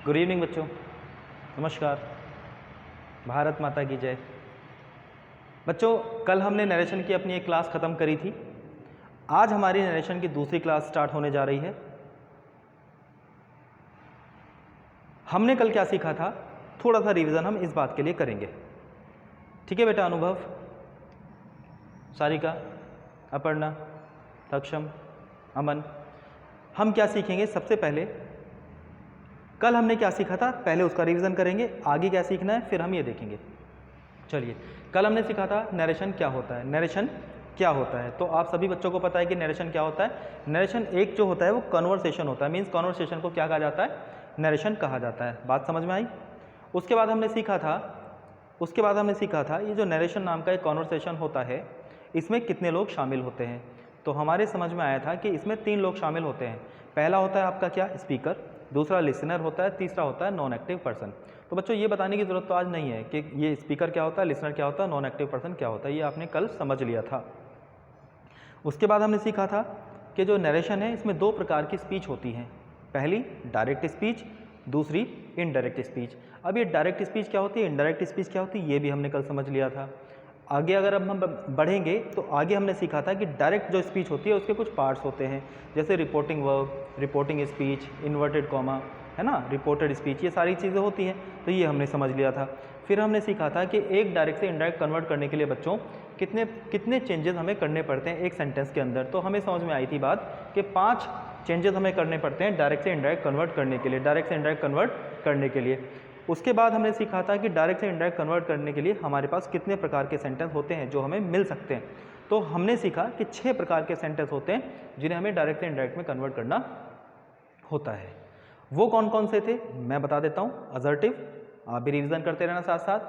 Good evening बच्चों, नमस्कार। भारत माता की जय। बच्चों, कल हमने नरेशन की अपनी एक क्लास ख़त्म करी थी। आज हमारी नरेशन की दूसरी क्लास स्टार्ट होने जा रही है। हमने कल क्या सीखा था, थोड़ा सा रिवीजन हम इस बात के लिए करेंगे। ठीक है बेटा? अनुभव, सारिका, अपर्णा, सक्षम, अमन, हम क्या सीखेंगे? सबसे पहले कल हमने क्या सीखा था, पहले उसका रिवीजन करेंगे। आगे क्या सीखना है फिर हम ये देखेंगे। चलिए, कल हमने सीखा था नरेशन क्या होता है। नरेशन क्या होता है तो आप सभी बच्चों को पता है कि नरेशन क्या होता है। नरेशन एक जो होता है वो कन्वर्सेशन होता है। मीन्स कन्वर्सेशन को क्या कहा जाता है? नरेशन कहा जाता है। बात समझ में आई? उसके बाद हमने सीखा था ये जो नरेशन नाम का एक कन्वर्सेशन होता है, इसमें कितने लोग शामिल होते हैं। तो हमारे समझ में आया था कि इसमें 3 लोग शामिल होते हैं। पहला होता है आपका क्या? स्पीकर। दूसरा लिसनर होता है। तीसरा होता है नॉन एक्टिव पर्सन। तो बच्चों ये बताने की ज़रूरत तो आज नहीं है कि ये स्पीकर क्या होता है, लिसनर क्या होता है, नॉन एक्टिव पर्सन क्या होता है। ये आपने कल समझ लिया था। उसके बाद हमने सीखा था कि जो नरेशन है इसमें 2 प्रकार की स्पीच होती हैं। पहली डायरेक्ट स्पीच, दूसरी इनडायरेक्ट स्पीच। अब ये डायरेक्ट स्पीच क्या होती है, इनडायरेक्ट स्पीच क्या होती है, ये भी हमने कल समझ लिया था। आगे अगर अब हम बढ़ेंगे तो आगे हमने सीखा था कि डायरेक्ट जो स्पीच होती है उसके कुछ पार्ट्स होते हैं, जैसे reporting verb, reporting speech, inverted comma, है ना, रिपोर्टेड स्पीच, ये सारी चीज़ें होती हैं। तो ये हमने समझ लिया था। फिर हमने सीखा था कि एक डायरेक्ट से इनडायरेक्ट कन्वर्ट करने के लिए बच्चों कितने चेंजेस हमें करने पड़ते हैं एक सेंटेंस के अंदर। तो हमें समझ में आई थी बात कि 5 चेंजेस हमें करने पड़ते हैं डायरेक्ट से इनडायरेक्ट कन्वर्ट करने के लिए, डायरेक्ट से इनडायरेक्ट कन्वर्ट करने के लिए। उसके बाद हमने सीखा था कि डायरेक्ट से इनडायरेक्ट कन्वर्ट करने के लिए हमारे पास कितने प्रकार के सेंटेंस होते हैं जो हमें मिल सकते हैं। तो हमने सीखा कि 6 प्रकार के सेंटेंस होते हैं जिन्हें हमें डायरेक्ट से इनडायरेक्ट में कन्वर्ट करना होता है। वो कौन कौन से थे मैं बता देता हूँ। असर्टिव, आप भी रिवीजन करते रहना साथ साथ।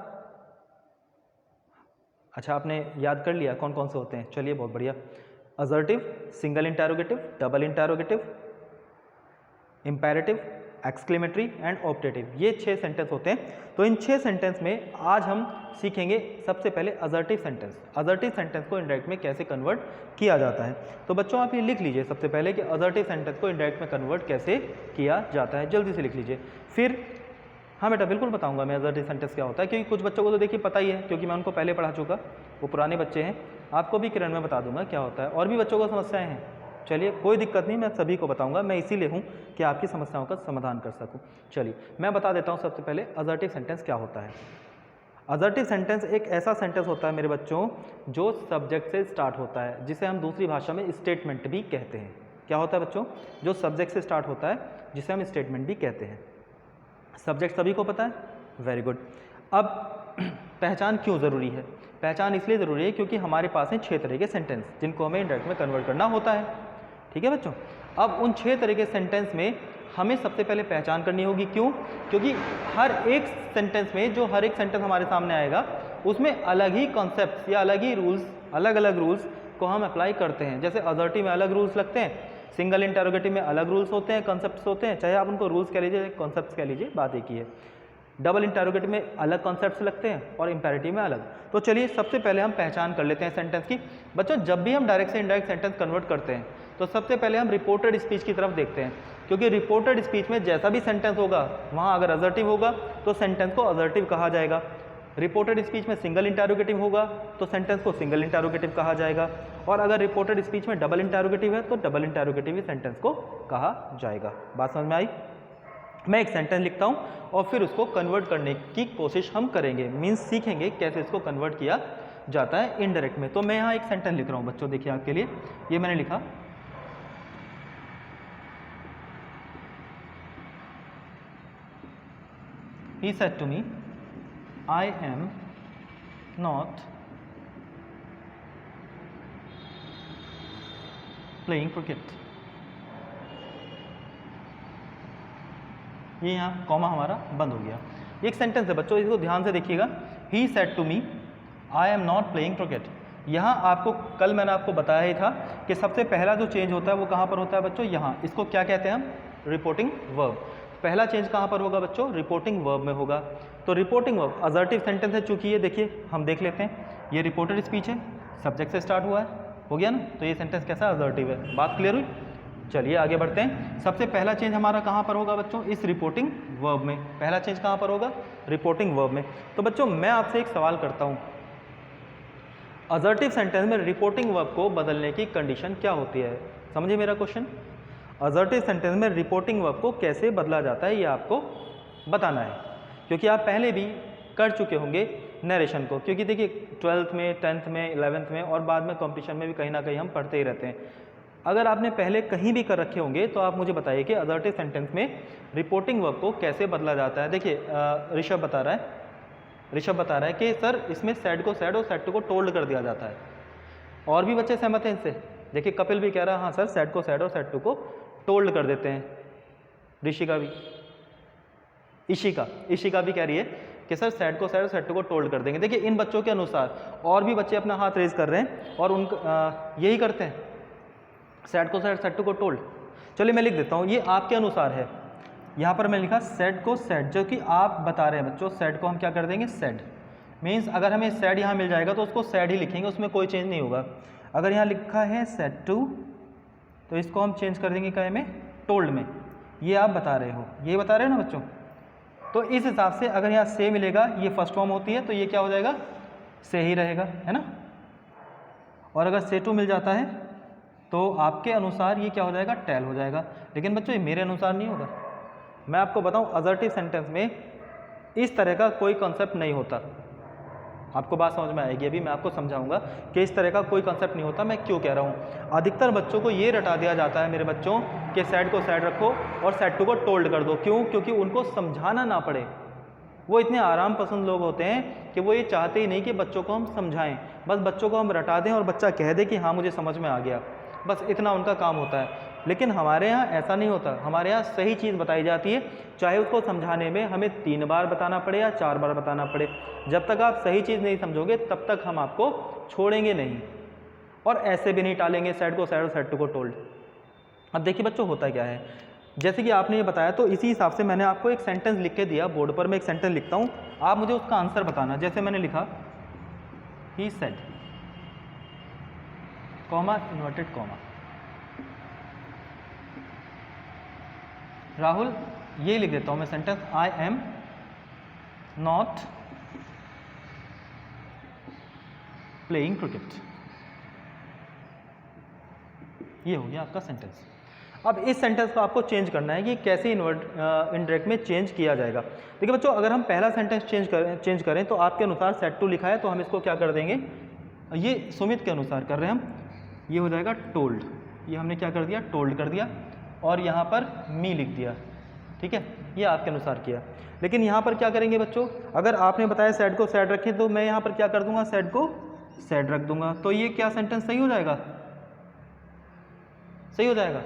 अच्छा, आपने याद कर लिया कौन कौन से होते हैं? चलिए, बहुत बढ़िया। Assertive, single interrogative, double interrogative, imperative, exclamatory and optative, ये 6 सेंटेंस होते हैं। तो इन 6 सेंटेंस में आज हम सीखेंगे सबसे पहले असर्टिव सेंटेंस। असर्टिव सेंटेंस को इनडायरेक्ट में कैसे कन्वर्ट किया जाता है। तो बच्चों आप ये लिख लीजिए सबसे पहले कि असर्टिव सेंटेंस को इनडायरेक्ट में कन्वर्ट कैसे किया जाता है। जल्दी से लिख लीजिए। फिर हाँ बेटा, बिल्कुल बताऊंगा मैं असर्टिव सेंटेंस क्या होता है, क्योंकि कुछ बच्चों को तो देखिए पता ही है, क्योंकि मैं उनको पहले पढ़ा चुका, वो पुराने बच्चे हैं। आपको भी किरण में बता दूंगा क्या होता है। और भी बच्चों को समस्याएं हैं, चलिए कोई दिक्कत नहीं, मैं सभी को बताऊंगा। मैं इसीलिए हूँ कि आपकी समस्याओं का समाधान कर सकूँ। चलिए मैं बता देता हूँ सबसे पहले असर्टिव सेंटेंस क्या होता है। असर्टिव सेंटेंस एक ऐसा सेंटेंस होता है मेरे बच्चों जो सब्जेक्ट से स्टार्ट होता है, जिसे हम दूसरी भाषा में स्टेटमेंट भी कहते हैं। क्या होता है बच्चों? जो सब्जेक्ट से स्टार्ट होता है जिसे हम स्टेटमेंट भी कहते हैं। सब्जेक्ट सभी को पता है? Very good. अब पहचान क्यों ज़रूरी है? पहचान इसलिए ज़रूरी है क्योंकि हमारे पास हैं 6 तरह के सेंटेंस जिनको हमें डायरेक्ट में कन्वर्ट करना होता है। ठीक है बच्चों? अब उन 6 तरह के सेंटेंस में हमें सबसे पहले पहचान करनी होगी। क्यों? क्योंकि हर एक सेंटेंस में जो हर एक सेंटेंस हमारे सामने आएगा उसमें अलग ही कॉन्सेप्ट्स या अलग ही रूल्स, अलग अलग रूल्स को हम अप्लाई करते हैं। जैसे असर्टिव में अलग रूल्स लगते हैं, सिंगल इंटरोगेटिव में अलग रूल्स होते हैं, कॉन्सेप्ट्स होते हैं, चाहे आप उनको रूल्स कह लीजिए, कॉन्सेप्ट्स कह लीजिए, बात एक ही है। डबल इंटरोगेटिव में अलग कॉन्सेप्ट्स लगते हैं और इंपेरेटिव में अलग। तो चलिए सबसे पहले हम पहचान कर लेते हैं सेंटेंस की। बच्चों जब भी हम डायरेक्ट से इनडायरेक्ट सेंटेंस कन्वर्ट करते हैं तो सबसे पहले हम रिपोर्टेड स्पीच की तरफ देखते हैं, क्योंकि रिपोर्टेड स्पीच में जैसा भी सेंटेंस होगा वहाँ अगर असर्टिव होगा तो सेंटेंस को असर्टिव कहा जाएगा। रिपोर्टेड स्पीच में सिंगल इंटरोगेटिव होगा तो सेंटेंस को सिंगल इंटरोगेटिव कहा जाएगा। और अगर रिपोर्टेड स्पीच में डबल इंटरोगेटिव है तो डबल इंटरोगेटिव ही सेंटेंस को कहा जाएगा। बात समझ में आई? मैं एक सेंटेंस लिखता हूं और फिर उसको कन्वर्ट करने की कोशिश हम करेंगे, मीन्स सीखेंगे कैसे इसको कन्वर्ट किया जाता है इनडायरेक्ट में। तो मैं यहाँ एक सेंटेंस लिख रहा हूँ बच्चों, देखिए आपके लिए। ये मैंने लिखा, He said to me, I am not playing cricket। ये यहाँ कॉमा हमारा बंद हो गया। एक सेंटेंस है बच्चों, इसको ध्यान से देखिएगा। He said to me, I am not playing cricket। यहाँ आपको कल मैंने आपको बताया ही था कि सबसे पहला जो चेंज होता है वो कहाँ पर होता है बच्चों? यहाँ। इसको क्या कहते हैं हम? Reporting verb. पहला चेंज कहाँ पर होगा बच्चों? रिपोर्टिंग वर्ब में होगा। तो रिपोर्टिंग वर्ब असर्टिव सेंटेंस है, चूंकि ये देखिए हम देख लेते हैं, ये रिपोर्टेड स्पीच है, सब्जेक्ट से स्टार्ट हुआ है, हो गया ना। तो ये सेंटेंस कैसा? असर्टिव है। बात क्लियर हुई? चलिए आगे बढ़ते हैं। सबसे पहला चेंज हमारा कहाँ पर होगा बच्चों? इस रिपोर्टिंग वर्ब में। पहला चेंज कहाँ पर होगा? रिपोर्टिंग वर्ब में। तो बच्चों मैं आपसे एक सवाल करता हूँ, असर्टिव सेंटेंस में रिपोर्टिंग वर्ब को बदलने की कंडीशन क्या होती है? समझिए मेरा क्वेश्चन। असर्टिव सेंटेंस में रिपोर्टिंग वर्ब को कैसे बदला जाता है ये आपको बताना है, क्योंकि आप पहले भी कर चुके होंगे नरेशन को, क्योंकि देखिए 12th में, 10th में, 11th में और बाद में कॉम्पिटिशन में भी कहीं ना कहीं हम पढ़ते ही रहते हैं। अगर आपने पहले कहीं भी कर रखे होंगे तो आप मुझे बताइए कि असर्टिव सेंटेंस में रिपोर्टिंग वर्ब को कैसे बदला जाता है। देखिए ऋषभ बता रहा है कि सर इसमें सैड को सैड और सैड टू को टोल्ड कर दिया जाता है। और भी बच्चे सहमत हैं इससे? देखिए कपिल भी कह रहा है हाँ सर सैड को सैड और सैड टू को टोल्ड कर देते हैं। ऋषिका भी, इशिका भी कह रही है कि सर सैड को सैड और सैड टू को टोल्ड कर देंगे। देखिए इन बच्चों के अनुसार और भी बच्चे अपना हाथ रेज कर रहे हैं और उनका यही करते हैं, सैड को सैड सैड टू को टोल्ड। चलिए मैं लिख देता हूँ, ये आपके अनुसार है। यहाँ पर मैं लिखा सैड को सैड, जो कि आप बता रहे हैं बच्चों, सैड को हम क्या कर देंगे? सैड। मीन्स अगर हमें सैड यहाँ मिल जाएगा तो उसको सैड ही लिखेंगे, उसमें कोई चेंज नहीं होगा। अगर यहाँ लिखा है सैड टू तो इसको हम चेंज कर देंगे क्या में? टोल्ड में। ये आप बता रहे हो, ये बता रहे हो ना बच्चों? तो इस हिसाब से अगर यहाँ से मिलेगा, ये फर्स्ट फॉर्म होती है तो ये क्या हो जाएगा? से ही रहेगा, है ना। और अगर से टू मिल जाता है तो आपके अनुसार ये क्या हो जाएगा? टेल हो जाएगा। लेकिन बच्चों ये मेरे अनुसार नहीं होगा। मैं आपको बताऊं असर्टिव सेंटेंस में इस तरह का कोई कॉन्सेप्ट नहीं होता। आपको बात समझ में आएगी, अभी मैं आपको समझाऊंगा कि इस तरह का कोई कॉन्सेप्ट नहीं होता। मैं क्यों कह रहा हूँ? अधिकतर बच्चों को ये रटा दिया जाता है मेरे बच्चों कि सैड को सैड रखो और सैड टू को टोल्ड कर दो। क्यों? क्योंकि उनको समझाना ना पड़े। वो इतने आराम पसंद लोग होते हैं कि वो ये चाहते ही नहीं कि बच्चों को हम समझाएं, बस बच्चों को हम रटा दें और बच्चा कह दे कि हाँ मुझे समझ में आ गया, बस इतना उनका काम होता है। लेकिन हमारे यहाँ ऐसा नहीं होता। हमारे यहाँ सही चीज़ बताई जाती है, चाहे उसको समझाने में हमें 3 बार बताना पड़े या 4 बार बताना पड़े। जब तक आप सही चीज़ नहीं समझोगे तब तक हम आपको छोड़ेंगे नहीं, और ऐसे भी नहीं टालेंगे सैड को सैड और सैड टू को टोल्ड। अब देखिए बच्चों होता क्या है, जैसे कि आपने ये बताया तो इसी हिसाब से मैंने आपको एक सेंटेंस लिख के दिया बोर्ड पर। मैं एक सेंटेंस लिखता हूँ, आप मुझे उसका आंसर बताना। जैसे मैंने लिखा he said, comma inverted comma. Rahul ये लिख देता हूँ मैं sentence, I am not playing cricket. ये हो गया आपका सेंटेंस। अब इस सेंटेंस को आपको चेंज करना है कि कैसे इनडायरेक्ट में चेंज किया जाएगा। देखिए बच्चों अगर हम पहला सेंटेंस चेंज करें तो आपके अनुसार सेड टू लिखा है तो हम इसको क्या कर देंगे? ये सुमित के अनुसार कर रहे हैं हम, ये हो जाएगा टोल्ड। ये हमने क्या कर दिया? टोल्ड कर दिया। और यहाँ पर मी लिख दिया, ठीक है, ये आपके अनुसार किया। लेकिन यहाँ पर क्या करेंगे बच्चों? अगर आपने बताया सैड को सैड रखें तो मैं यहाँ पर क्या कर दूंगा? सैड को सैड रख दूंगा। तो ये क्या सेंटेंस सही हो जाएगा? सही हो जाएगा।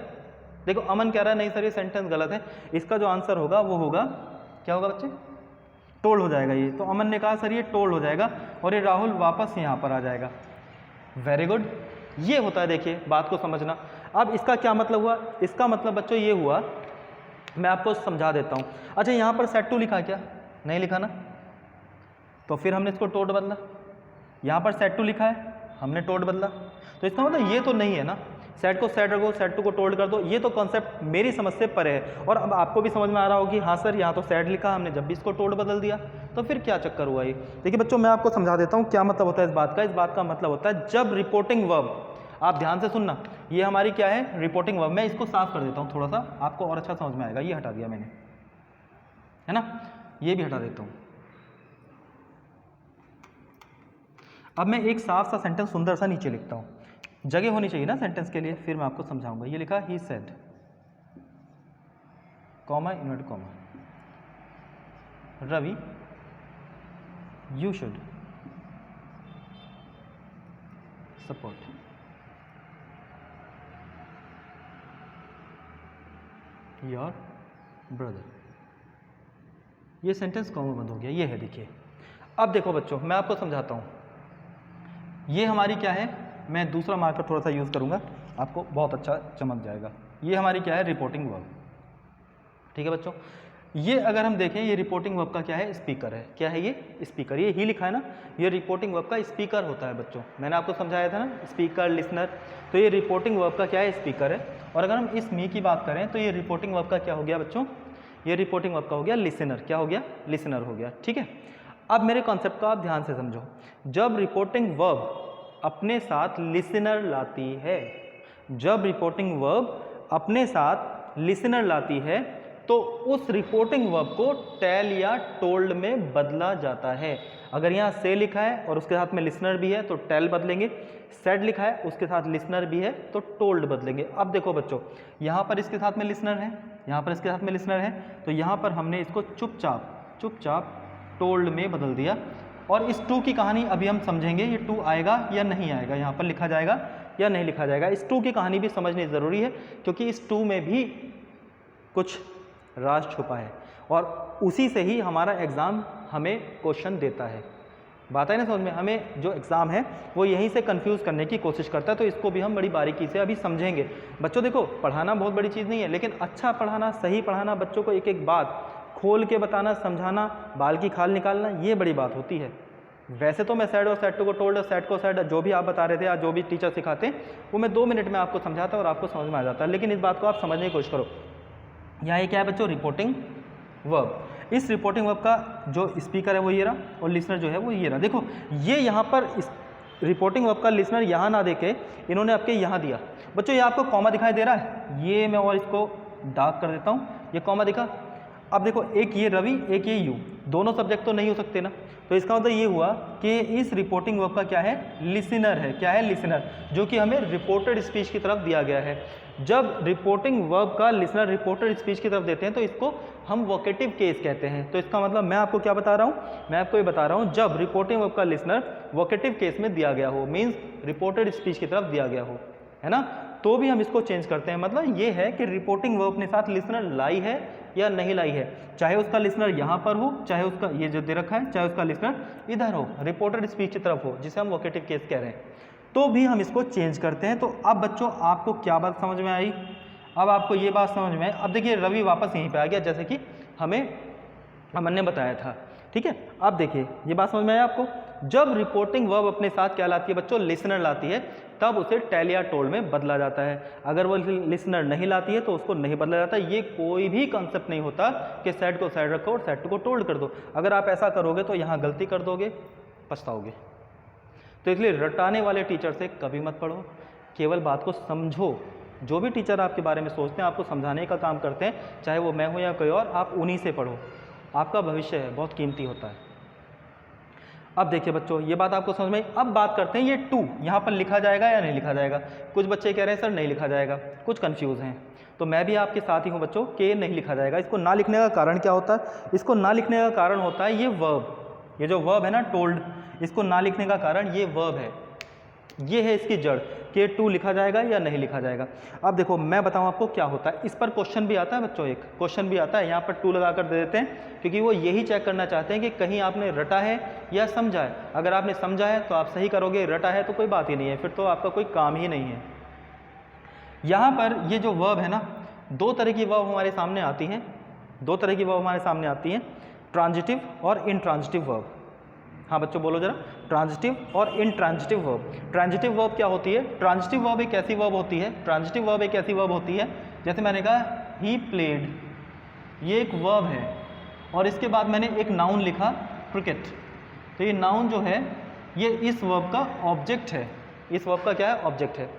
देखो अमन कह रहा है नहीं सर ये सेंटेंस गलत है, इसका जो आंसर होगा वो होगा क्या होगा बच्चे? टोल्ड हो जाएगा ये। तो अमन ने कहा सर ये टोल्ड हो जाएगा और ये राहुल वापस यहाँ पर आ जाएगा। वेरी गुड, ये होता है। देखिए बात को समझना। अब इसका क्या मतलब हुआ? इसका मतलब बच्चों ये हुआ, मैं आपको समझा देता हूँ। अच्छा यहाँ पर सेड टू लिखा क्या? नहीं लिखा ना, तो फिर हमने इसको टोल्ड बदला। यहाँ पर सेड टू लिखा है, हमने टोल्ड बदला। तो इसका मतलब ये तो नहीं है ना, सेड को सेड रखो सैड टू को टोल्ड कर दो, ये तो कॉन्सेप्ट मेरी समझ से परे है। और अब आपको भी समझ में आ रहा होगा कि हाँ सर यहाँ तो सैड लिखा, हमने जब भी इसको टोल्ड बदल दिया, तो फिर क्या चक्कर हुआ ये? देखिए बच्चों मैं आपको समझा देता हूँ क्या मतलब होता है इस बात का। इस बात का मतलब होता है जब रिपोर्टिंग वर्ब, आप ध्यान से सुनना, ये हमारी क्या है? Reporting verb. मैं इसको साफ कर देता हूँ थोड़ा सा, आपको और अच्छा समझ में आएगा। ये हटा दिया मैंने, है ना, ये भी हटा देता हूँ। अब मैं एक साफ सा सेंटेंस सुंदर सा नीचे लिखता हूँ, जगह होनी चाहिए ना सेंटेंस के लिए, फिर मैं आपको समझाऊंगा। ये लिखा he said, comma inverted comma, Ravi you should support your brother. ये सेंटेंस कॉमा बंद हो गया, ये है देखिए। अब देखो बच्चों मैं आपको समझाता हूँ, ये हमारी क्या है? मैं दूसरा मार्कर थोड़ा सा यूज़ करूँगा, आपको बहुत अच्छा चमक जाएगा। ये हमारी क्या है? रिपोर्टिंग वर्ब, ठीक है बच्चों। ये अगर हम देखें, ये रिपोर्टिंग वर्ब का क्या है, स्पीकर है। क्या है ये? स्पीकर। ये ही लिखा है ना, ये रिपोर्टिंग वर्ब का स्पीकर होता है बच्चों। मैंने आपको समझाया था ना, स्पीकर, लिसनर। तो ये रिपोर्टिंग वर्ब का क्या है, स्पीकर है। और अगर हम इस मी की बात करें तो ये रिपोर्टिंग वर्ब का क्या हो गया बच्चों, ये रिपोर्टिंग वर्ब का हो गया लिसनर। क्या हो गया? लिसनर हो गया। ठीक है, अब मेरे कॉन्सेप्ट को आप ध्यान से समझो। जब रिपोर्टिंग वर्ब अपने साथ लिसनर लाती है, जब रिपोर्टिंग वर्ब अपने साथ लिसनर लाती है तो उस रिपोर्टिंग वर्ब को टेल या टोल्ड में बदला जाता है। अगर यहाँ से लिखा है और उसके साथ में लिसनर भी है तो टेल बदलेंगे, सेड लिखा है उसके साथ लिसनर भी है तो टोल्ड बदलेंगे। अब देखो बच्चों, यहाँ पर इसके साथ में लिसनर है, यहाँ पर इसके साथ में लिसनर है, तो यहाँ पर हमने इसको चुपचाप टोल्ड में बदल दिया। और इस टू की कहानी अभी हम समझेंगे, ये टू आएगा या नहीं आएगा, यहाँ पर लिखा जाएगा या नहीं लिखा जाएगा। इस टू की कहानी भी समझनी ज़रूरी है क्योंकि इस टू में भी कुछ राज छुपा है और उसी से ही हमारा एग्ज़ाम हमें क्वेश्चन देता है। बात है ना समझ में? हमें जो एग्ज़ाम है वो यहीं से कंफ्यूज करने की कोशिश करता है, तो इसको भी हम बड़ी बारीकी से अभी समझेंगे। बच्चों देखो, पढ़ाना बहुत बड़ी चीज़ नहीं है, लेकिन अच्छा पढ़ाना, सही पढ़ाना, बच्चों को एक एक बात खोल के बताना, समझाना, बाल की खाल निकालना, ये बड़ी बात होती है। वैसे तो मैं सेड और सेड टू को टोल्ड और सेड को सेड, जो भी आप बता रहे थे या जो भी टीचर सिखाते हैं वो मैं 2 मिनट में आपको समझाता और आपको समझ में आ जाता है, लेकिन इस बात को आप समझने की कोशिश करो। यहाँ ये क्या है बच्चों? Reporting verb. इस रिपोर्टिंग वर्ब का जो स्पीकर है वो ये रहा और लिसनर जो है वो ये रहा। देखो, ये यहाँ पर इस रिपोर्टिंग वर्ब का लिसनर यहाँ ना देके इन्होंने आपके यहाँ दिया। बच्चों ये आपको कॉमा दिखाई दे रहा है, ये मैं और इसको डार्क कर देता हूँ, ये कॉमा दिखा। अब देखो, एक ये रवि, एक ये यू, दोनों सब्जेक्ट तो नहीं हो सकते ना, तो इसका मतलब ये हुआ कि इस रिपोर्टिंग वर्ब का क्या है? लिसनर है। क्या है? लिसनर, जो कि हमें रिपोर्टेड स्पीच की तरफ दिया गया है। जब रिपोर्टिंग वर्ब का लिसनर रिपोर्टेड स्पीच की तरफ देते हैं तो इसको हम वोकेटिव केस कहते हैं। तो इसका मतलब मैं आपको क्या बता रहा हूँ? मैं आपको ये बता रहा हूँ जब रिपोर्टिंग वर्ब का लिसनर वोकेटिव केस में दिया गया हो, मीन्स रिपोर्टेड स्पीच की तरफ दिया गया हो, है ना, तो भी हम इसको चेंज करते हैं। मतलब ये है कि रिपोर्टिंग वर्ब अपने साथ लिसनर लाई है या नहीं लाई है, चाहे उसका लिसनर यहाँ पर हो, चाहे उसका ये जो दे रखा है, चाहे उसका लिसनर इधर हो, रिपोर्टेड स्पीच की तरफ हो, जिसे हम वोकेटिव केस कह रहे हैं, तो भी हम इसको चेंज करते हैं। तो अब बच्चों आपको क्या बात समझ में आई? अब आपको ये बात समझ में आई। अब देखिए रवि वापस यहीं पे आ गया, जैसे कि अमन ने बताया था। ठीक है, अब देखिए ये बात समझ में आई आपको? जब रिपोर्टिंग वर्ब अपने साथ क्या लाती है बच्चों? लिसनर लाती है, तब उसे टेल या टोल्ड में बदला जाता है। अगर वो लिसनर नहीं लाती है तो उसको नहीं बदला जाता। ये कोई भी कॉन्सेप्ट नहीं होता कि सेड को साइड रखो और सेड टू को टोल्ड कर दो। अगर आप ऐसा करोगे तो यहाँ गलती कर दोगे, पछताओगे। तो इसलिए रटाने वाले टीचर से कभी मत पढ़ो, केवल बात को समझो। जो भी टीचर आपके बारे में सोचते हैं, आपको समझाने का काम करते हैं, चाहे वो मैं हूँ या कोई और, आप उन्हीं से पढ़ो। आपका भविष्य है, बहुत कीमती होता है। अब देखिए बच्चों, ये बात आपको समझ में आई। अब बात करते हैं, ये टू यहाँ पर लिखा जाएगा या नहीं लिखा जाएगा। कुछ बच्चे कह रहे हैं सर नहीं लिखा जाएगा, कुछ कंफ्यूज हैं, तो मैं भी आपके साथ ही हूँ बच्चों कि नहीं लिखा जाएगा। इसको ना लिखने का कारण क्या होता है? इसको ना लिखने का कारण होता है ये वर्ब, ये जो वर्ब है ना टोल्ड, इसको ना लिखने का कारण ये वर्ब है, ये है इसकी जड़ कि टू लिखा जाएगा या नहीं लिखा जाएगा। अब देखो मैं बताऊं आपको क्या होता है। इस पर क्वेश्चन भी आता है बच्चों, एक क्वेश्चन भी आता है, यहाँ पर टू लगा कर दे देते हैं क्योंकि वो यही चेक करना चाहते हैं कि कहीं आपने रटा है या समझा है। अगर आपने समझा है तो आप सही करोगे, रटा है तो कोई बात ही नहीं है, फिर तो आपका कोई काम ही नहीं है। यहाँ पर ये जो वर्ब है ना, 2 तरह की वर्ब हमारे सामने आती हैं, 2 तरह की वर्ब हमारे सामने आती हैं, ट्रांजिटिव और इनट्रांजिटिव वर्ब। हाँ बच्चों बोलो जरा, ट्रांजिटिव और इनट्रांजिटिव वर्ब। ट्रांजिटिव वर्ब क्या होती है? ट्रांजिटिव वर्ब एक ऐसी वर्ब होती है, ट्रांजिटिव वर्ब एक ऐसी वर्ब होती है, जैसे मैंने कहा ही प्लेड, ये एक वर्ब है और इसके बाद मैंने एक नाउन लिखा क्रिकेट, तो ये नाउन जो है ये इस वर्ब का ऑब्जेक्ट है, इस वर्ब का क्या है? ऑब्जेक्ट है।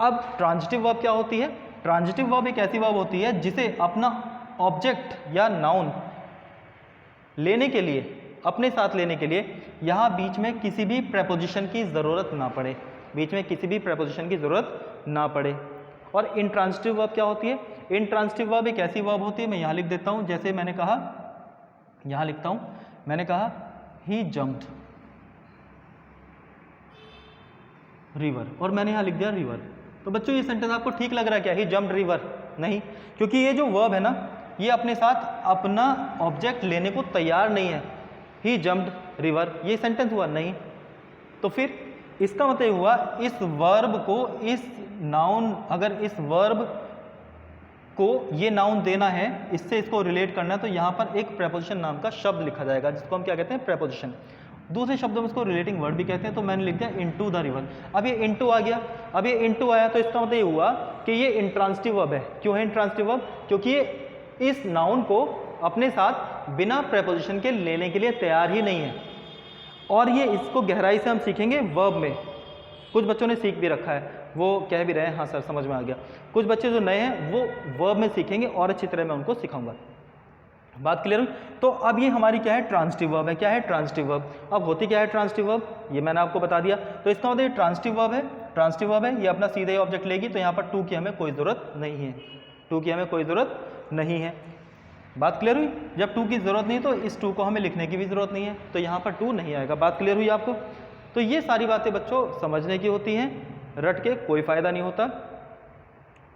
अब ट्रांजिटिव वर्ब क्या होती है? ट्रांजिटिव वर्ब एक ऐसी वर्ब होती है जिसे अपना ऑब्जेक्ट या नाउन लेने के लिए, अपने साथ लेने के लिए यहाँ बीच में किसी भी प्रेपोजिशन की ज़रूरत ना पड़े, बीच में किसी भी प्रेपोजिशन की ज़रूरत ना पड़े। और इनट्रांजिटिव वर्ब क्या होती है? इनट्रांजिटिव वर्ब एक ऐसी वर्ब होती है, मैं यहाँ लिख देता हूँ, जैसे मैंने कहा, यहाँ लिखता हूँ, मैंने कहा ही जम्प्ड रिवर और मैंने यहाँ लिख दिया रिवर। तो बच्चों ये सेंटेंस आपको ठीक लग रहा है क्या? ही जम्प्ड रिवर? नहीं, क्योंकि ये जो वर्ब है ना, ये अपने साथ अपना ऑब्जेक्ट लेने को तैयार नहीं है। ही जम्प्ड रिवर ये सेंटेंस हुआ नहीं, तो फिर इसका मतलब हुआ इस वर्ब को, इस नाउन, अगर इस वर्ब को ये नाउन देना है, इससे इसको रिलेट करना है, तो यहाँ पर एक प्रेपोजिशन नाम का शब्द लिखा जाएगा जिसको हम क्या कहते हैं, प्रेपोजिशन। दूसरे शब्दों में इसको रिलेटिंग वर्ड भी कहते हैं। तो मैंने लिख दिया इनटू द रिवर। अब ये इनटू आ गया, अब ये इनटू आया तो इसका मतलब ये हुआ कि ये इंट्रांसिटिव वर्ब है। क्यों है इंट्रांसिटिव वर्ब? क्योंकि ये इस नाउन को अपने साथ बिना प्रेपोजिशन के लेने के लिए तैयार ही नहीं है। और ये इसको गहराई से हम सीखेंगे वर्ब में। कुछ बच्चों ने सीख भी रखा है, वो कह भी रहे हैं हाँ सर समझ में आ गया। कुछ बच्चे जो नए हैं वो वर्ब में सीखेंगे और अच्छी तरह मैं उनको सिखाऊंगा। बात क्लियर हुई? तो अब ये हमारी क्या है, ट्रांजिटिव वर्ब है। क्या है, ट्रांजिटिव वर्ब। अब होती क्या है ट्रांजिटिव वर्ब, ये मैंने आपको बता दिया। तो इसका मतलब ये ट्रांजिटिव वर्ब है, ट्रांजिटिव वर्ब है, ये अपना सीधे ही ऑब्जेक्ट लेगी। तो यहाँ पर टू की हमें कोई ज़रूरत नहीं है, टू की हमें कोई ज़रूरत नहीं है। बात क्लियर हुई? जब टू की ज़रूरत नहीं तो इस टू को हमें लिखने की भी ज़रूरत नहीं है, तो यहाँ पर टू नहीं आएगा। बात क्लियर हुई आपको? तो ये सारी बातें बच्चों समझने की होती हैं, रट के कोई फ़ायदा नहीं होता।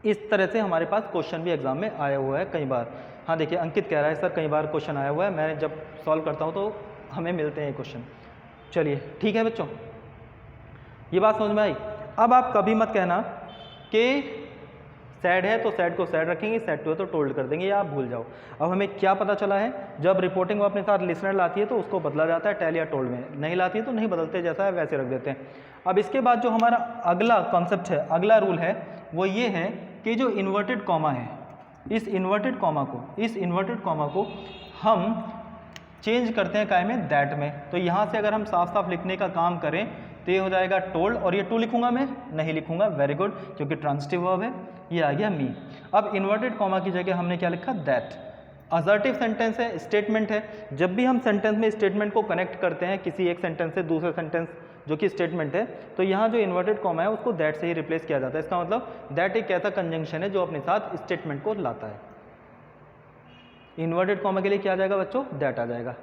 इस तरह से हमारे पास क्वेश्चन भी एग्जाम में आया हुआ है कई बार। हाँ देखिए अंकित कह रहा है सर कई बार क्वेश्चन आया हुआ है, मैं जब सॉल्व करता हूँ तो हमें मिलते हैं क्वेश्चन। चलिए ठीक है बच्चों, ये बात समझ में आई। अब आप कभी मत कहना कि सैड है तो सैड को सैड रखेंगे, सैड टू है तो टोल्ड कर देंगे, या आप भूल जाओ। अब हमें क्या पता चला है, जब रिपोर्टिंग वो अपने साथ लिसनर लाती है तो उसको बदला जाता है टेल या टोल्ड में, नहीं लाती है तो नहीं बदलते, जैसा है वैसे रख देते हैं। अब इसके बाद जो हमारा अगला कॉन्सेप्ट है, अगला रूल है, वो ये है कि जो इन्वर्टेड कॉमा है, इस इन्वर्टेड कॉमा को हम चेंज करते हैं काय में, दैट में। तो यहाँ से अगर हम साफ साफ लिखने का काम करें तो ये हो जाएगा टोल्ड, और ये टू लिखूंगा मैं, नहीं लिखूंगा, वेरी गुड, क्योंकि ट्रांजिटिव वर्ब है। ये आ गया मी। अब इन्वर्टेड कॉमा की जगह हमने क्या लिखा, दैट। असर्टिव सेंटेंस है, स्टेटमेंट है। जब भी हम सेंटेंस में स्टेटमेंट को कनेक्ट करते हैं किसी एक सेंटेंस से दूसरे सेंटेंस जो कि स्टेटमेंट है, तो यहाँ जो इन्वर्टेड कॉमा है उसको दैट से ही रिप्लेस किया जाता है। इसका मतलब दैट एक ऐसा कंजंक्शन है जो अपने साथ स्टेटमेंट को लाता है। इन्वर्टेड कॉमा के लिए क्या आ जाएगा बच्चों, दैट आ जाएगा,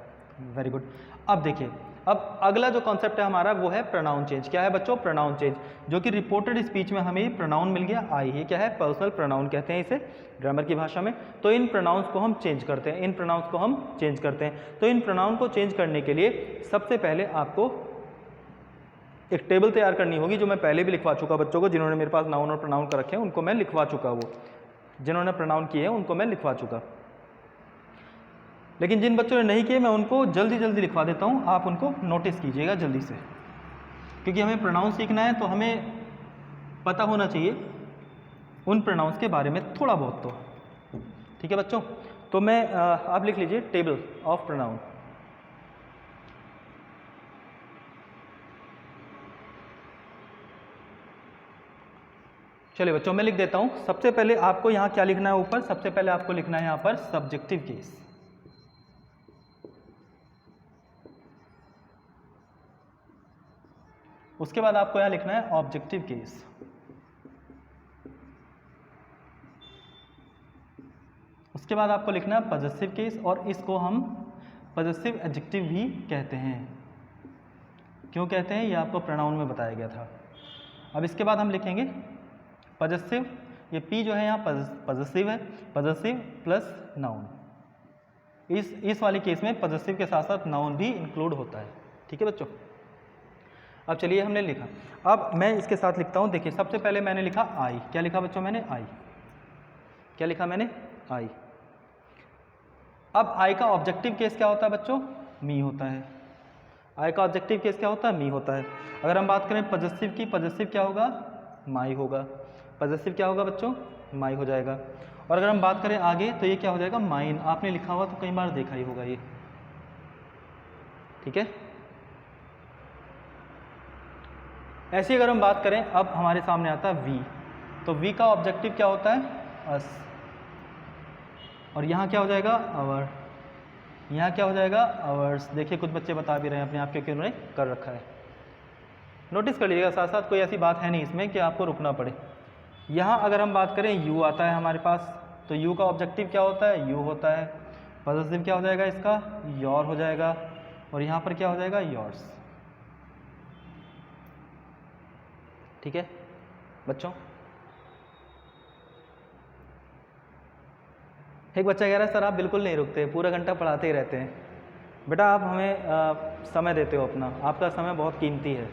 वेरी गुड। अब देखिए, अब अगला जो कॉन्सेप्ट है हमारा वो है प्रोनाउन चेंज। क्या है बच्चों, प्रोनाउन चेंज, जो कि रिपोर्टेड स्पीच में हमें प्रोनाउन मिल गया आई। ये क्या है, पर्सनल प्रोनाउन कहते हैं इसे ग्रामर की भाषा में। तो इन प्रोनाउंस को हम चेंज करते हैं, इन प्रोनाउंस को हम चेंज करते हैं। तो इन प्रोनाउन को चेंज करने के लिए सबसे पहले आपको एक टेबल तैयार करनी होगी, जो मैं पहले भी लिखवा चुका बच्चों को, जिन्होंने मेरे पास नाउन और प्रोनाउन कर रखे हैं उनको मैं लिखवा चुका, वो जिन्होंने प्रोनाउन किए हैं उनको मैं लिखवा चुका। लेकिन जिन बच्चों ने नहीं किए मैं उनको जल्दी जल्दी लिखवा देता हूँ, आप उनको नोटिस कीजिएगा जल्दी से, क्योंकि हमें प्रोनाउन सीखना है तो हमें पता होना चाहिए उन प्रोनाउंस के बारे में थोड़ा बहुत तो। ठीक है बच्चों, तो मैं आप लिख लीजिए टेबल ऑफ प्रोनाउन। चलिए बच्चों मैं लिख देता हूँ। सबसे पहले आपको यहाँ क्या लिखना है, ऊपर सबसे पहले आपको लिखना है यहाँ पर सब्जेक्टिव केस। उसके बाद आपको यहाँ लिखना है ऑब्जेक्टिव केस। उसके बाद आपको लिखना है पजेसिव केस, और इसको हम पजेसिव एडजेक्टिव भी कहते हैं। क्यों कहते हैं ये आपको प्रोनाउन में बताया गया था। अब इसके बाद हम लिखेंगे पजेसिव, ये पी जो है यहाँ पजेसिव है, पजेसिव प्लस नाउन। इस वाले केस में पजेसिव के साथ साथ नाउन भी इंक्लूड होता है। ठीक है बच्चों, अब चलिए हमने लिखा, अब मैं इसके साथ लिखता हूँ। देखिए सबसे पहले मैंने लिखा आई। क्या लिखा बच्चों मैंने, आई। क्या लिखा मैंने, आई। अब आई का ऑब्जेक्टिव केस क्या होता है बच्चों, मी होता है। आई का ऑब्जेक्टिव केस क्या होता है, मी होता है। अगर हम बात करें पजेसिव की, पजेसिव क्या होगा, माई होगा। पजेसिव क्या होगा बच्चों, माई हो जाएगा। और अगर हम बात करें आगे तो ये क्या हो जाएगा, माइन। आपने लिखा हुआ तो कई बार देखा ही होगा ये। ठीक है, ऐसी अगर हम बात करें, अब हमारे सामने आता है वी। तो वी का ऑब्जेक्टिव क्या होता है, अस। और यहाँ क्या हो जाएगा, आवर। यहाँ क्या हो जाएगा, आवर्स। देखिए कुछ बच्चे बता भी रहे हैं अपने आप, क्योंकि उन्होंने कर रखा है। नोटिस कर लीजिएगा साथ साथ, कोई ऐसी बात है नहीं इसमें कि आपको रुकना पड़े। यहाँ अगर हम बात करें यू आता है हमारे पास, तो यू का ऑब्जेक्टिव क्या होता है, यू होता है। पॉजिटिव क्या हो जाएगा इसका, योर हो जाएगा। और यहाँ पर क्या हो जाएगा, योर्स। ठीक है बच्चों, एक बच्चा कह रहा है सर आप बिल्कुल नहीं रुकते, पूरा घंटा पढ़ाते ही रहते हैं। बेटा आप हमें समय देते हो अपना, आपका समय बहुत कीमती है।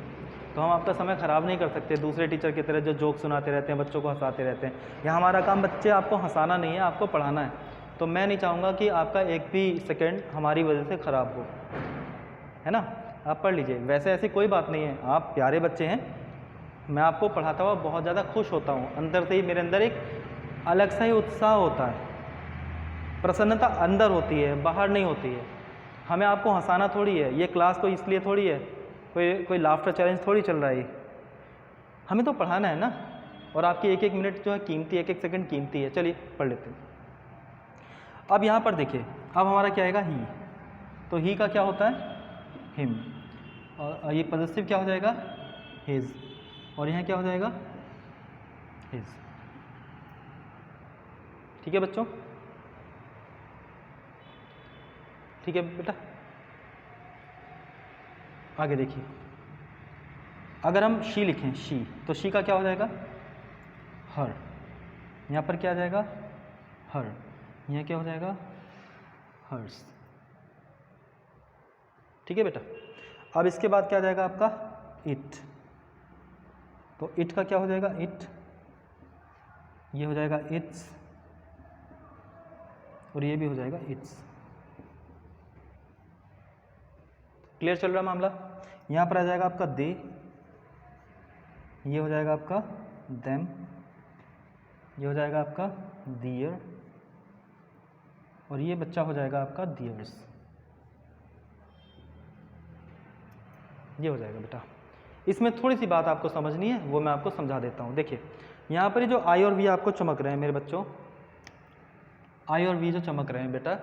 तो हम आपका समय ख़राब नहीं कर सकते दूसरे टीचर की तरह जो जोक सुनाते रहते हैं, बच्चों को हंसाते रहते हैं। यहाँ हमारा काम बच्चे आपको हंसाना नहीं है, आपको पढ़ाना है। तो मैं नहीं चाहूँगा कि आपका एक भी सेकंड हमारी वजह से ख़राब हो, है ना। आप पढ़ लीजिए। वैसे ऐसी कोई बात नहीं है, आप प्यारे बच्चे हैं, मैं आपको पढ़ाता हुआ बहुत ज़्यादा खुश होता हूँ। अंदर से ही मेरे अंदर एक अलग सा ही उत्साह होता है, प्रसन्नता अंदर होती है, बाहर नहीं होती है। हमें आपको हंसाना थोड़ी है, ये क्लास कोई इसलिए थोड़ी है, कोई लाफ्टर चैलेंज थोड़ी चल रहा है। हमें तो पढ़ाना है ना, और आपकी एक एक मिनट जो है कीमती, एक एक सेकंड कीमती है। चलिए पढ़ लेते हैं। अब यहाँ पर देखिए, अब हमारा क्या आएगा, ही। तो ही का क्या होता है, हिम, और ये पॉजिटिव क्या हो जाएगा, हिज, और यहाँ क्या हो जाएगा, हिज। ठीक है बच्चों, ठीक है बेटा। आगे देखिए, अगर हम शी लिखें, शी, तो शी का क्या हो जाएगा, हर। यहाँ पर क्या आ जाएगा, हर। यहाँ क्या हो जाएगा, हर्स। ठीक है बेटा। अब इसके बाद क्या आ जाएगा आपका, इट। तो इट का क्या हो जाएगा, इट। ये हो जाएगा इट्स, और ये भी हो जाएगा इट्स। क्लियर चल रहा मामला। यहाँ पर आ जाएगा आपका दे, ये हो जाएगा आपका देम, ये हो जाएगा आपका दियर, और ये बच्चा हो जाएगा आपका दियर्स। ये हो जाएगा बेटा। इसमें थोड़ी सी बात आपको समझनी है, वो मैं आपको समझा देता हूँ। देखिए यहाँ पर जो आई और वी आपको चमक रहे हैं मेरे बच्चों, आई और वी जो चमक रहे हैं बेटा,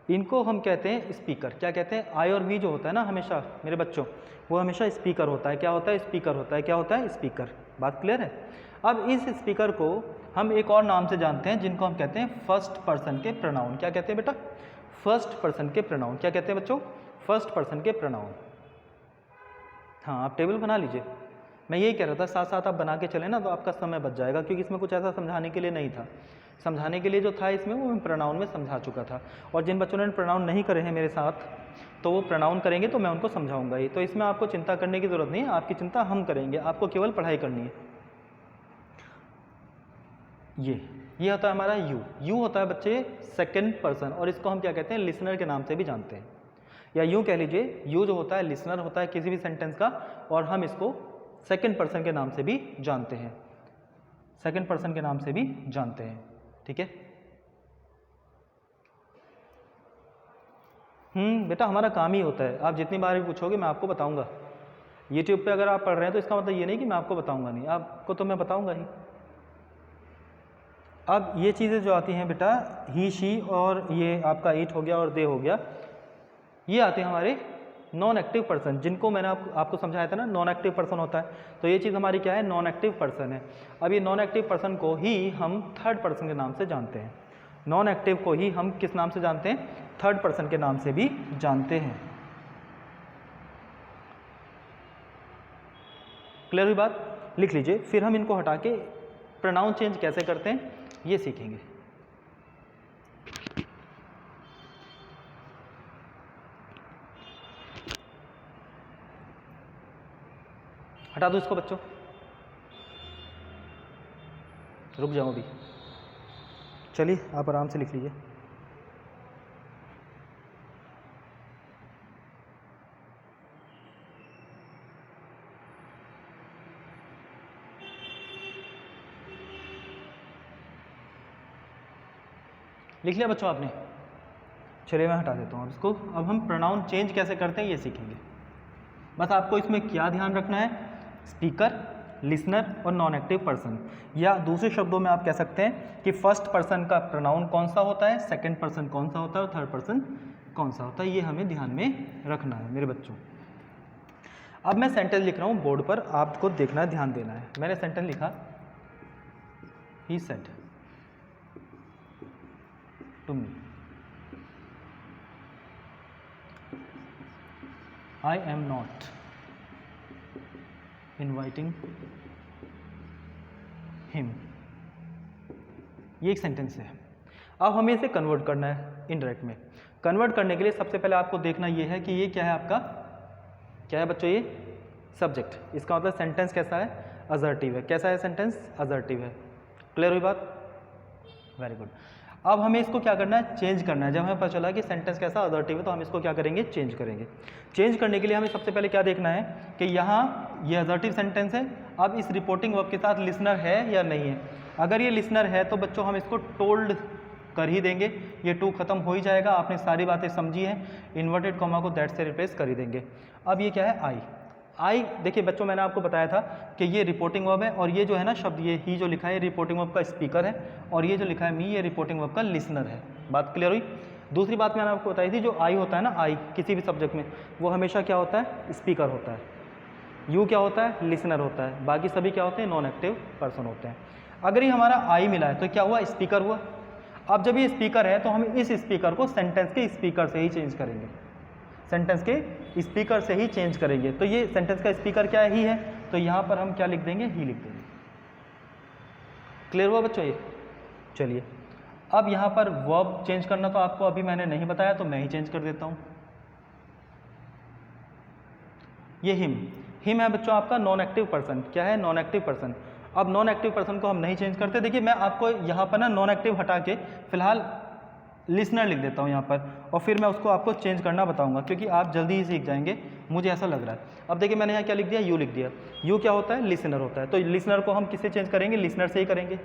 इनको हम कहते हैं स्पीकर। क्या कहते हैं, आई और वी जो होता है ना हमेशा मेरे बच्चों, वो हमेशा स्पीकर होता है। क्या होता है, स्पीकर होता है। क्या होता है, स्पीकर। बात क्लियर है। अब इस स्पीकर को हम एक और नाम से जानते हैं, जिनको हम कहते हैं फर्स्ट पर्सन के प्रोनाउन। क्या कहते हैं बेटा, फर्स्ट पर्सन के प्रोनाउन। क्या कहते हैं बच्चों, फर्स्ट पर्सन के प्रोनाउन। हाँ, आप टेबल बना लीजिए। मैं यही कह रहा था, साथ साथ आप बना के चले ना, तो आपका समय बच जाएगा, क्योंकि इसमें कुछ ऐसा समझाने के लिए नहीं था। समझाने के लिए जो था इसमें, वो मैं प्रोनाउन में समझा चुका था। और जिन बच्चों ने प्रोनाउन नहीं करे हैं मेरे साथ, तो वो प्रोनाउन करेंगे तो मैं उनको समझाऊंगा ही। तो इसमें आपको चिंता करने की ज़रूरत नहीं है, आपकी चिंता हम करेंगे, आपको केवल पढ़ाई करनी है। ये होता है हमारा यू। यू होता है बच्चे सेकंड पर्सन, और इसको हम क्या कहते हैं, लिसनर के नाम से भी जानते हैं। या यूँ कह लीजिए, यू जो होता है लिसनर होता है किसी भी सेंटेंस का, और हम इसको सेकंड पर्सन के नाम से भी जानते हैं। सेकंड पर्सन के नाम से भी जानते हैं। ठीक है। बेटा हमारा काम ही होता है, आप जितनी बार भी पूछोगे मैं आपको बताऊंगा। यूट्यूब पे अगर आप पढ़ रहे हैं तो इसका मतलब ये नहीं कि मैं आपको बताऊंगा नहीं, आपको तो मैं बताऊंगा ही। अब ये चीज़ें जो आती हैं बेटा, ही, शी, और ये आपका इट हो गया और दे हो गया, ये आते हैं हमारे नॉन एक्टिव पर्सन, जिनको मैंने आपको समझाया था ना, नॉन एक्टिव पर्सन होता है। तो ये चीज़ हमारी क्या है, नॉन एक्टिव पर्सन है। अब ये नॉन एक्टिव पर्सन को ही हम थर्ड पर्सन के नाम से जानते हैं। नॉन एक्टिव को ही हम किस नाम से जानते हैं, थर्ड पर्सन के नाम से भी जानते हैं। क्लियर हुई बात, लिख लीजिए। फिर हम इनको हटा के प्रोनाउन चेंज कैसे करते हैं ये सीखेंगे। हटा दो इसको बच्चों, रुक जाओ अभी। चलिए आप आराम से लिख लीजिए। लिख लिया बच्चों आपने? चलिए मैं हटा देता हूँ इसको। अब हम प्रोनाउन चेंज कैसे करते हैं ये सीखेंगे। बस आपको इसमें क्या ध्यान रखना है, स्पीकर, लिसनर और नॉन एक्टिव पर्सन, या दूसरे शब्दों में आप कह सकते हैं कि फर्स्ट पर्सन का प्रोनाउन कौन सा होता है, सेकंड पर्सन कौन सा होता है और थर्ड पर्सन कौन सा होता है, ये हमें ध्यान में रखना है मेरे बच्चों। अब मैं सेंटेंस लिख रहा हूँ बोर्ड पर, आपको देखना है, ध्यान देना है। मैंने सेंटेंस लिखा, he said to me, I am not inviting him। ये एक सेंटेंस है। अब हमें इसे कन्वर्ट करना है इनडायरेक्ट में। कन्वर्ट करने के लिए सबसे पहले आपको देखना ये है कि ये क्या है, आपका क्या है बच्चों, ये सब्जेक्ट। इसका मतलब सेंटेंस कैसा है, असर्टिव है। कैसा है सेंटेंस, असर्टिव है। क्लियर हुई बात, वेरी गुड। अब हमें इसको क्या करना है, चेंज करना है। जब हमें पता चला कि सेंटेंस कैसा असर्टिव है तो हम इसको क्या करेंगे, चेंज करेंगे। चेंज करने के लिए हमें सबसे पहले क्या देखना है कि यहाँ ये असर्टिव सेंटेंस है, अब इस रिपोर्टिंग वर्ब के साथ लिसनर है या नहीं है। अगर ये लिसनर है तो बच्चों हम इसको टोल्ड कर ही देंगे, ये टू खत्म हो ही जाएगा, आपने सारी बातें समझी हैं। इन्वर्टेड कॉमा को दैट से रिप्लेस कर ही देंगे। अब ये क्या है, आई। देखिए बच्चों, मैंने आपको बताया था कि ये रिपोर्टिंग वर्ब है, और ये जो है ना शब्द, ये ही जो लिखा है रिपोर्टिंग वर्ब का स्पीकर है, और ये जो लिखा है मी, ये रिपोर्टिंग वर्ब का लिसनर है। बात क्लियर हुई। दूसरी बात मैंने आपको बताई थी, जो आई होता है ना, आई किसी भी सब्जेक्ट में, वो हमेशा क्या होता है, स्पीकर होता है। यू क्या होता है, लिसनर होता है। बाकी सभी क्या होते हैं, नॉन एक्टिव पर्सन होते हैं। अगर ये हमारा आई मिला है तो क्या हुआ, स्पीकर हुआ। अब जब ये स्पीकर है तो हम इस स्पीकर को सेंटेंस के स्पीकर से ही चेंज करेंगे, सेंटेंस के स्पीकर से ही चेंज करेंगे। तो ये सेंटेंस का स्पीकर क्या ही है, तो यहाँ पर हम क्या लिख देंगे, ही लिख देंगे। क्लियर हुआ बच्चों ये। चलिए अब यहाँ पर वर्ब चेंज करना तो आपको अभी मैंने नहीं बताया, तो मैं ही चेंज कर देता हूँ। ये हिम है बच्चों आपका नॉन एक्टिव पर्सन। क्या है, नॉन एक्टिव पर्सन। अब नॉन एक्टिव पर्सन को हम नहीं चेंज करते। देखिए मैं आपको यहाँ पर ना नॉन एक्टिव हटा के फिलहाल लिसनर लिख देता हूँ यहाँ पर, और फिर मैं उसको आपको चेंज करना बताऊँगा, क्योंकि आप जल्दी ही सीख जाएंगे, मुझे ऐसा लग रहा है। अब देखिए मैंने यहाँ क्या लिख दिया, यू लिख दिया। यू क्या होता है, लिसनर होता है। तो लिसनर को हम किससे चेंज करेंगे, लिसनर से ही करेंगे।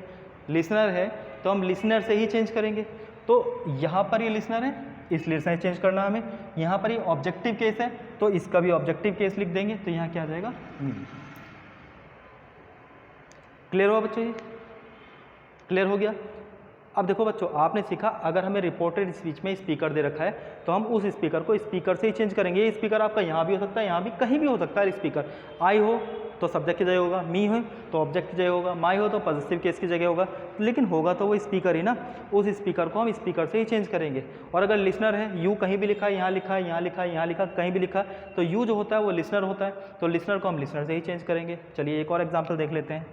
लिसनर है तो हम लिसनर से ही चेंज करेंगे। तो यहाँ पर ये लिसनर है, इसलिए से चेंज करना हमें। यहाँ पर ये ऑब्जेक्टिव केस है तो इसका भी ऑब्जेक्टिव केस लिख देंगे, तो यहाँ क्या आ जाएगा, मी। क्लियर हुआ बच्चों, ये क्लियर हो गया। अब देखो बच्चों, आपने सीखा अगर हमें रिपोर्टेड स्पीच में स्पीकर दे रखा है तो हम उस स्पीकर को स्पीकर से ही चेंज करेंगे। ये स्पीकर आपका यहाँ भी हो सकता है, यहाँ भी, कहीं भी हो सकता है स्पीकर। आई हो तो सब्जेक्ट की जगह होगा, मी हो तो ऑब्जेक्ट की जगह होगा, माई हो तो पॉजिटिव केस की जगह होगा, लेकिन होगा तो वो स्पीकर ही ना। उस स्पीकर को हम स्पीकर से ही चेंज करेंगे। और अगर लिसनर है, यू कहीं भी लिखा है, यहाँ लिखा है, यहाँ लिखा है, यहाँ लिखा, कहीं भी लिखा, तो यू जो होता है वो लिसनर होता है, तो लिसनर को हम लिसनर से ही चेंज करेंगे। चलिए एक और एग्जाम्पल देख लेते हैं।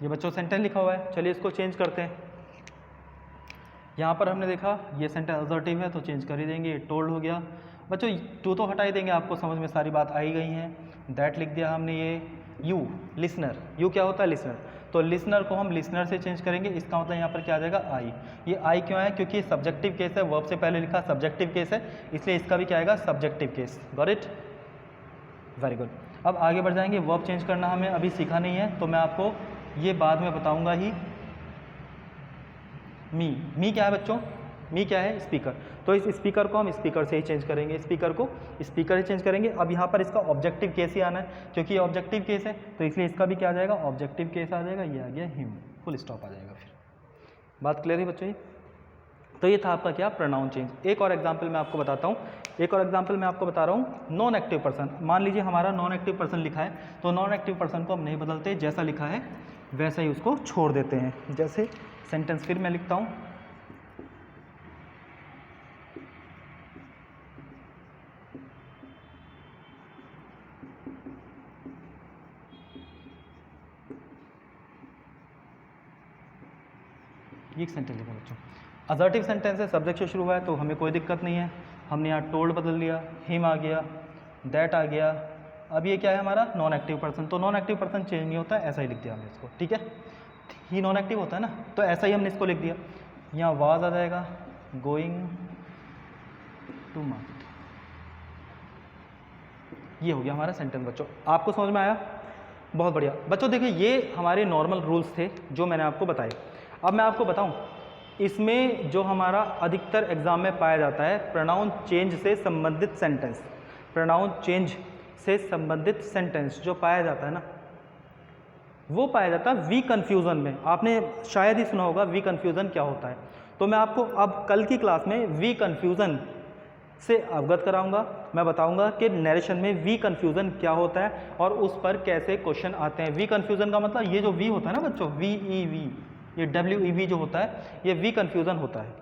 ये बच्चों सेंटेंस लिखा हुआ है, चलिए इसको चेंज करते हैं। यहाँ पर हमने देखा ये सेंटेंस असर्टिव है तो चेंज कर ही देंगे। ये टोल्ड हो गया बच्चों, टू तो हटा ही देंगे, आपको समझ में सारी बात आई गई है। दैट लिख दिया हमने। ये यू, लिसनर, यू क्या होता है, लिसनर, तो लिसनर को हम लिसनर से चेंज करेंगे। इसका मतलब यहाँ पर क्या आ जाएगा, आई। ये आई क्यों है, क्योंकि सब्जेक्टिव केस है, वर्ब से पहले लिखा सब्जेक्टिव केस है, इसलिए इसका भी क्या आएगा, subjective case. Got it, very good. अब आगे बढ़ जाएंगे। वर्ब चेंज करना हमें अभी सीखा नहीं है, तो मैं आपको ये बाद में बताऊंगा ही। मी क्या है बच्चों, मी क्या है, स्पीकर। तो इस स्पीकर को हम स्पीकर से ही चेंज करेंगे, स्पीकर को स्पीकर ही चेंज करेंगे। अब यहाँ पर इसका ऑब्जेक्टिव केस ही आना है, क्योंकि ये ऑब्जेक्टिव केस है, तो इसलिए इसका भी क्या आ जाएगा, ऑब्जेक्टिव केस आ जाएगा। ये आ गया हिम, फुल स्टॉप आ जाएगा। फिर बात क्लियर है बच्चों ये। तो ये था आपका क्या, प्रोनाउन चेंज। एक और एग्जाम्पल मैं आपको बताता हूँ। एक और एग्जाम्पल मैं आपको बता रहा हूँ, नॉन एक्टिव पर्सन। मान लीजिए हमारा नॉन एक्टिव पर्सन लिखा है, तो नॉन एक्टिव पर्सन को हम नहीं बदलते, जैसा लिखा है वैसा ही उसको छोड़ देते हैं। जैसे सेंटेंस फिर मैं लिखता हूँ, एक सेंटेंस लिखा बच्चों। असर्टिव सेंटेंस है, सब्जेक्ट से शुरू हुआ है तो हमें कोई दिक्कत नहीं है। हमने यहाँ टोल्ड बदल दिया, हिम आ गया, दैट आ गया। अब ये क्या है हमारा, नॉन एक्टिव पर्सन। तो नॉन एक्टिव पर्सन चेंज नहीं होता है, ऐसा ही लिख दिया हमने इसको, ठीक है। ही नॉन एक्टिव होता है ना, तो ऐसा ही हमने इसको लिख दिया। यहाँ वाज आ जाएगा, गोइंग टू मार्केट। ये हो गया हमारा सेंटेंस बच्चों। आपको समझ में आया, बहुत बढ़िया बच्चों। देखिए ये हमारे नॉर्मल रूल्स थे जो मैंने आपको बताए। अब मैं आपको बताऊं, इसमें जो हमारा अधिकतर एग्जाम में पाया जाता है प्रोनाउन चेंज से संबंधित सेंटेंस, प्रोनाउन चेंज से संबंधित सेंटेंस जो पाया जाता है ना, वो पाया जाता है वी कन्फ्यूज़न में। आपने शायद ही सुना होगा वी कन्फ्यूज़न क्या होता है। तो मैं आपको अब कल की क्लास में वी कन्फ्यूज़न से अवगत कराऊंगा। मैं बताऊंगा कि नरेशन में वी कन्फ्यूज़न क्या होता है और उस पर कैसे क्वेश्चन आते हैं। वी कन्फ्यूज़न का मतलब ये जो वी होता है ना बच्चों, VEV, ये WEV जो होता है, ये वी कन्फ्यूज़न होता है।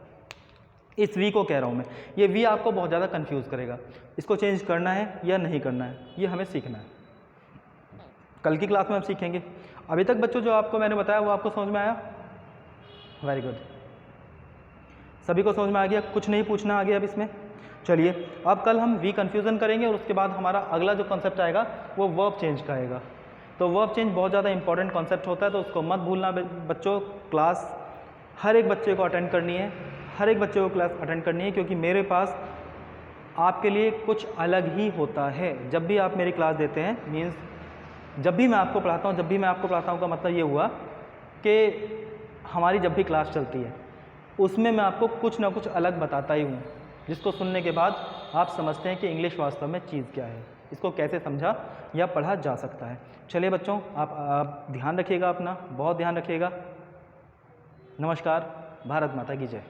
इस वी को कह रहा हूँ मैं, ये वी आपको बहुत ज़्यादा कन्फ्यूज़ करेगा। इसको चेंज करना है या नहीं करना है, ये हमें सीखना है। कल की क्लास में हम सीखेंगे। अभी तक बच्चों जो आपको मैंने बताया वो आपको समझ में आया? वेरी गुड, सभी को समझ में आ गया, कुछ नहीं पूछना आगे अब इसमें। चलिए अब कल हम वी कन्फ्यूज़न करेंगे और उसके बाद हमारा अगला जो कॉन्सेप्ट आएगा वो वर्ब चेंज का आएगा। तो वर्ब चेंज बहुत ज़्यादा इंपॉर्टेंट कॉन्सेप्ट होता है, तो उसको मत भूलना बच्चों। क्लास हर एक बच्चे को अटेंड करनी है, हर एक बच्चे को क्लास अटेंड करनी है, क्योंकि मेरे पास आपके लिए कुछ अलग ही होता है। जब भी आप मेरी क्लास देते हैं, मीन्स जब भी मैं आपको पढ़ाता हूँ, का मतलब ये हुआ कि हमारी जब भी क्लास चलती है उसमें मैं आपको कुछ ना कुछ अलग बताता ही हूँ, जिसको सुनने के बाद आप समझते हैं कि इंग्लिश वास्तव में चीज़ क्या है, इसको कैसे समझा या पढ़ा जा सकता है। चलिए बच्चों, आप ध्यान रखिएगा अपना, बहुत ध्यान रखिएगा। नमस्कार, भारत माता की जय।